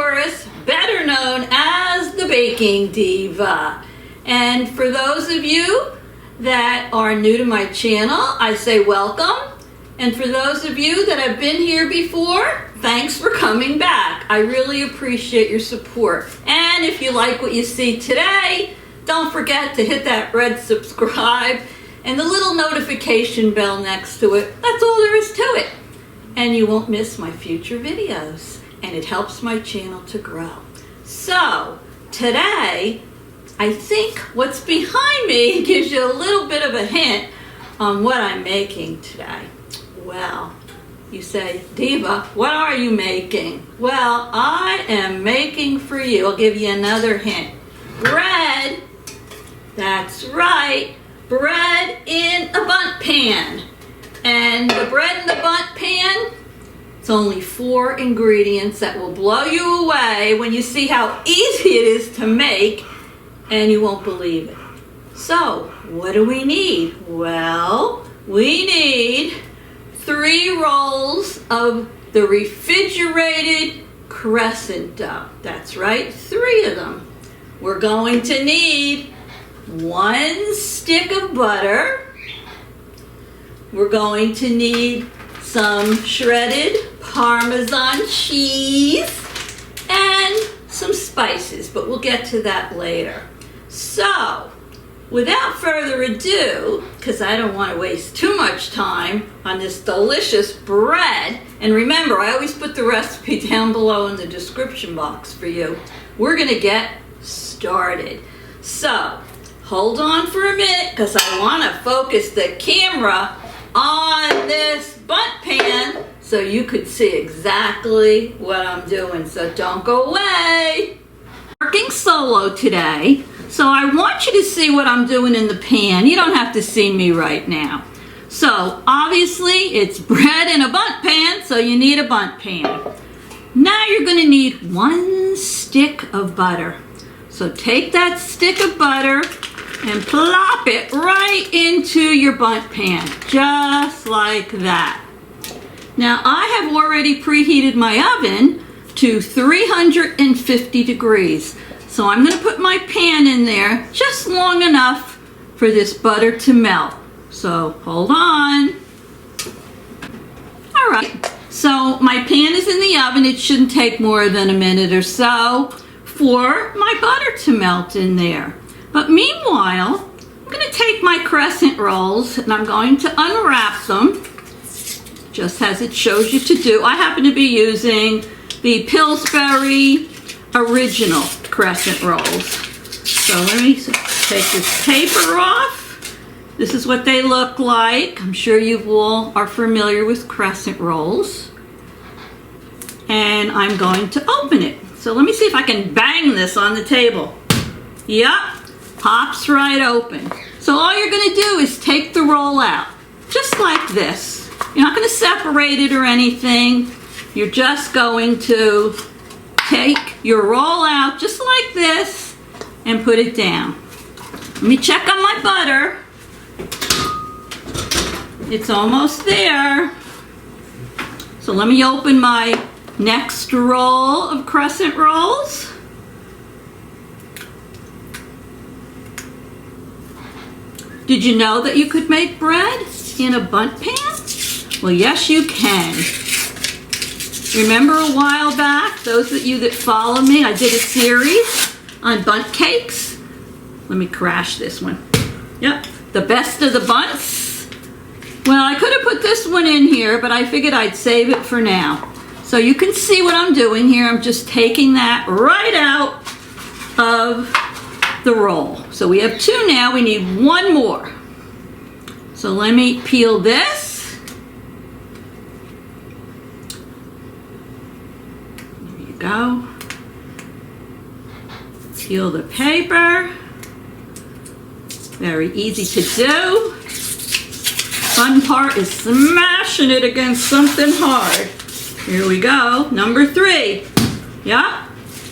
Doris, better known as the Baking Diva. And for those of you that are new to my channel, I say welcome. And for those of you that have been here before, thanks for coming back. I really appreciate your support. And if you like what you see today, don't forget to hit that red subscribe and the little notification bell next to it. That's all there is to it. And you won't miss my future videos. And it helps my channel to grow. So, today, I think what's behind me gives you a little bit of a hint on what I'm making today. Well, you say, Diva, what are you making? Well, I am making for you, I'll give you another hint, bread. That's right, bread in a bundt pan. And the bread in the bundt pan, it's only 4 ingredients that will blow you away when you see how easy it is to make, and you won't believe it. So, what do we need? Well, we need 3 rolls of the refrigerated crescent dough. That's right, 3 of them. We're going to need 1 stick of butter. We're going to need some shredded Parmesan cheese and some spices, but we'll get to that later. So, without further ado, because I don't want to waste too much time on this delicious bread, and remember, I always put the recipe down below in the description box for you. We're going to get started. So, hold on for a minute, because I want to focus the camera on this bundt pan so you could see exactly what I'm doing. So don't go away. Working solo today. So I want you to see what I'm doing in the pan. You don't have to see me right now. So obviously it's bread in a bundt pan, so you need a bundt pan. Now you're going to need 1 stick of butter. So take that stick of butter and plop it right into your bundt pan, just like that. Now I have already preheated my oven to 350 degrees. So I'm going to put my pan in there just long enough for this butter to melt. So hold on. All right, so my pan is in the oven. It shouldn't take more than a minute or so for my butter to melt in there. But meanwhile, I'm going to take my crescent rolls and I'm going to unwrap them just as it shows you to do. I happen to be using the Pillsbury Original Crescent Rolls. So let me take this paper off. This is what they look like. I'm sure you all are familiar with crescent rolls. And I'm going to open it. So let me see if I can bang this on the table. Yep, pops right open. So all you're going to do is take the roll out, just like this. You're not going to separate it or anything. You're just going to take your roll out just like this and put it down. Let me check on my butter. It's almost there. So let me open my next roll of crescent rolls. Did you know that you could make bread in a bundt pan? Well, yes, you can. Remember a while back, those of you that follow me, I did a series on bundt cakes. Let me crash this one. Yep, the best of the bundts. Well, I could have put this one in here, but I figured I'd save it for now. So you can see what I'm doing here. I'm just taking that right out of the roll. So we have 2 now, we need 1 more. So let me peel this. There you go. Peel the paper. Very easy to do. Fun part is smashing it against something hard. Here we go, number 3. Yeah,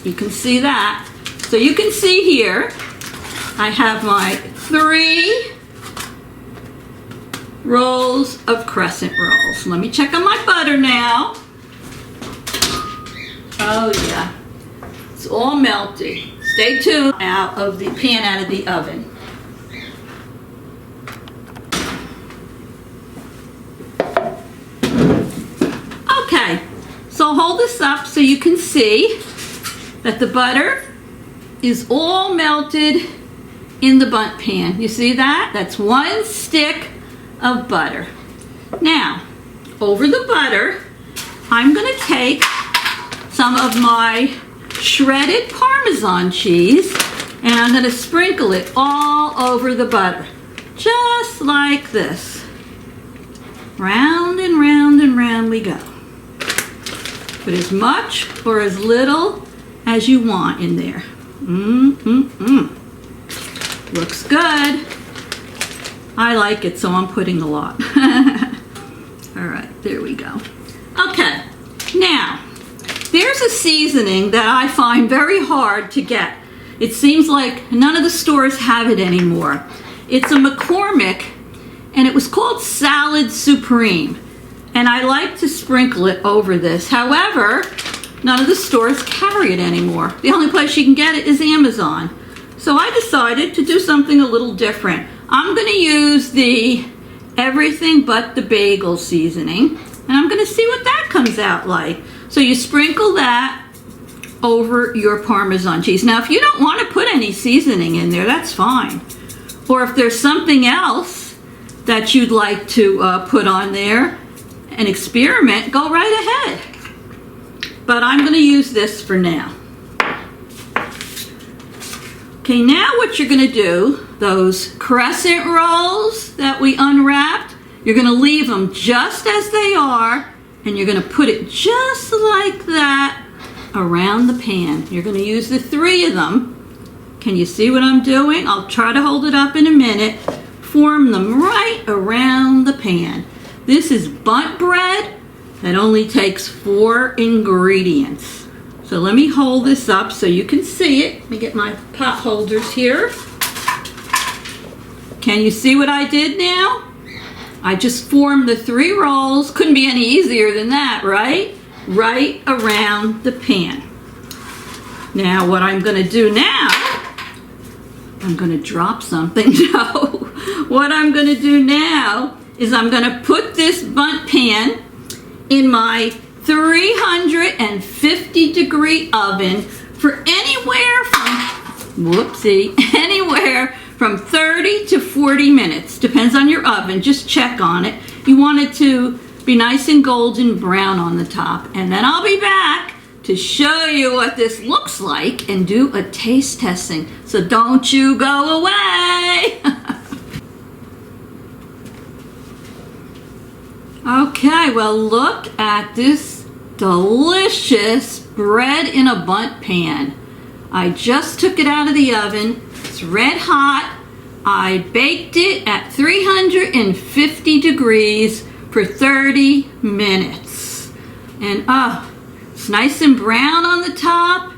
you can see that. So you can see here, I have my 3 rolls of crescent rolls. Let me check on my butter now. Oh yeah, It's all melted. Stay tuned. Out of the pan, out of the oven. Okay, so hold this up so you can see that the butter is all melted in the bundt pan. You see that? That's 1 stick of butter. Now, over the butter, I'm going to take some of my shredded Parmesan cheese and I'm going to sprinkle it all over the butter. Just like this. Round and round and round we go. Put as much or as little as you want in there. Looks good. I like it, so I'm putting a lot. All right, there we go. Okay, now, there's a seasoning that I find very hard to get. It seems like none of the stores have it anymore. It's a McCormick, and it was called Salad Supreme. And I like to sprinkle it over this. However, none of the stores carry it anymore. The only place you can get it is Amazon. So I decided to do something a little different. I'm going to use the Everything But The Bagel seasoning, and I'm going to see what that comes out like. So you sprinkle that over your Parmesan cheese. Now, if you don't want to put any seasoning in there, that's fine. Or if there's something else that you'd like to put on there and experiment, go right ahead. But I'm going to use this for now. Okay, now what you're going to do, those crescent rolls that we unwrapped, you're going to leave them just as they are, and you're going to put it just like that around the pan. You're going to use the 3 of them. Can you see what I'm doing? I'll try to hold it up in a minute. Form them right around the pan. This is bundt bread that only takes 4 ingredients. So let me hold this up so you can see it. Let me get my pot holders here. Can you see what I did now? I just formed the 3 rolls. Couldn't be any easier than that, right? Right around the pan. Now what I'm going to do now, I'm going to drop something. No. What I'm going to do now is I'm going to put this bundt pan in my 350 degree oven for anywhere from 30 to 40 minutes. Depends on your oven. Just check on it. You want it to be nice and golden brown on the top. And then I'll be back to show you what this looks like and do a taste testing. So don't you go away. Okay, well look at this delicious bread in a bundt pan. I just took it out of the oven. It's red hot. I baked it at 350 degrees for 30 minutes. And it's nice and brown on the top.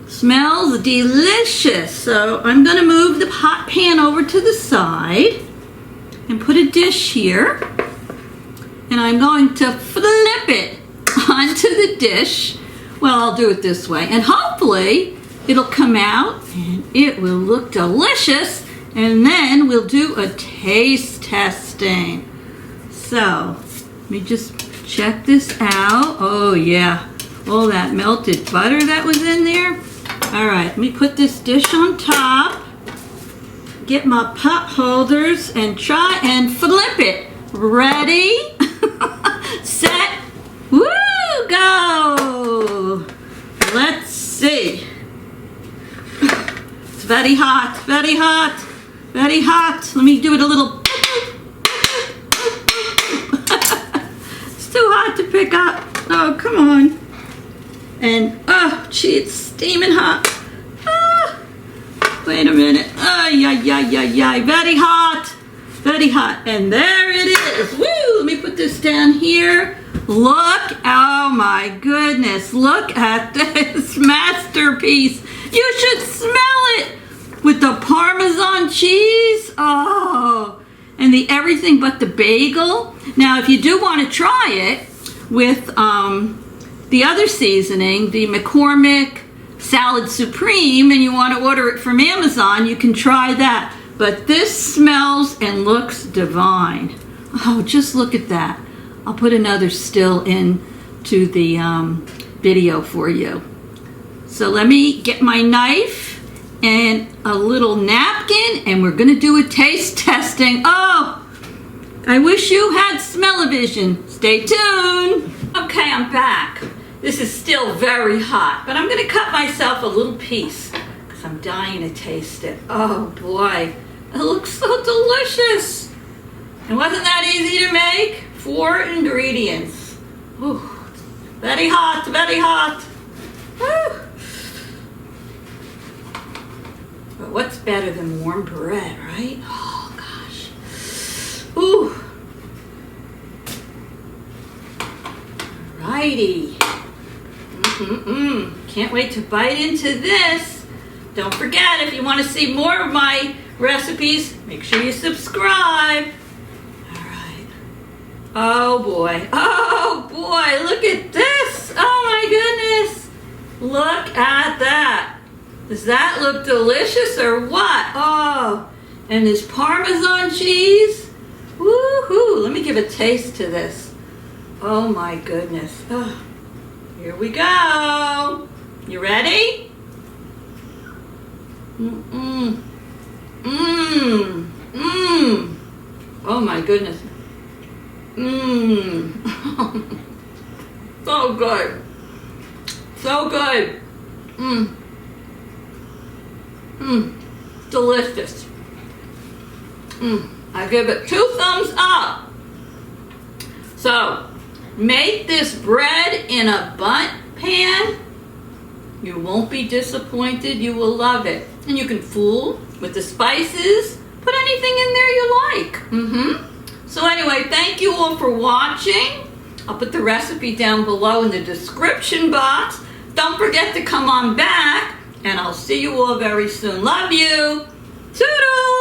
Smells delicious. So I'm going to move the hot pan over to the side and put a dish here. And I'm going to flip it onto the dish. Well, I'll do it this way. And hopefully it'll come out and it will look delicious. And then we'll do a taste testing. So, let me just check this out. Oh yeah, all that melted butter that was in there. All right, let me put this dish on top. Get my pot holders and try and flip it. Ready? Set, woo, go. Let's see. It's very hot, very hot, very hot. Let me do it a little. It's too hot to pick up. Oh, come on. And, oh, gee, it's steaming hot. Wait a minute. Very hot. Very hot. And there it is. Woo! Let me put this down here. Look. Oh my goodness. Look at this masterpiece. You should smell it with the Parmesan cheese. Oh. And the Everything But The Bagel. Now, if you do want to try it with the other seasoning, the McCormick salad supreme and you want to order it from Amazon, you can try that. But this smells and looks divine. Oh, just look at that. I'll put another still in to the video for you. So let me get my knife and a little napkin and we're gonna do a taste testing. Oh, I wish you had smell-o-vision. Stay tuned. Okay, I'm back. This is still very hot, but I'm gonna cut myself a little piece because I'm dying to taste it. Oh boy, it looks so delicious. And wasn't that easy to make? 4 ingredients. Ooh, very hot, very hot. Woo. But what's better than warm bread, right? Oh gosh. Ooh. Alrighty. Can't wait to bite into this. Don't forget, if you want to see more of my recipes, make sure you subscribe. Alright. Oh boy. Oh boy, look at this. Oh my goodness. Look at that. Does that look delicious or what? Oh, and this Parmesan cheese. Woohoo! Let me give a taste to this. Oh my goodness. Oh, here we go. You ready? Oh my goodness. So good. So good. Delicious. I give it 2 thumbs up. So, make this bread in a bundt pan. You won't be disappointed. You will love it. And you can fool with the spices. Put anything in there you like. So anyway, thank you all for watching. I'll put the recipe down below in the description box. Don't forget to come on back. And I'll see you all very soon. Love you. Toodles!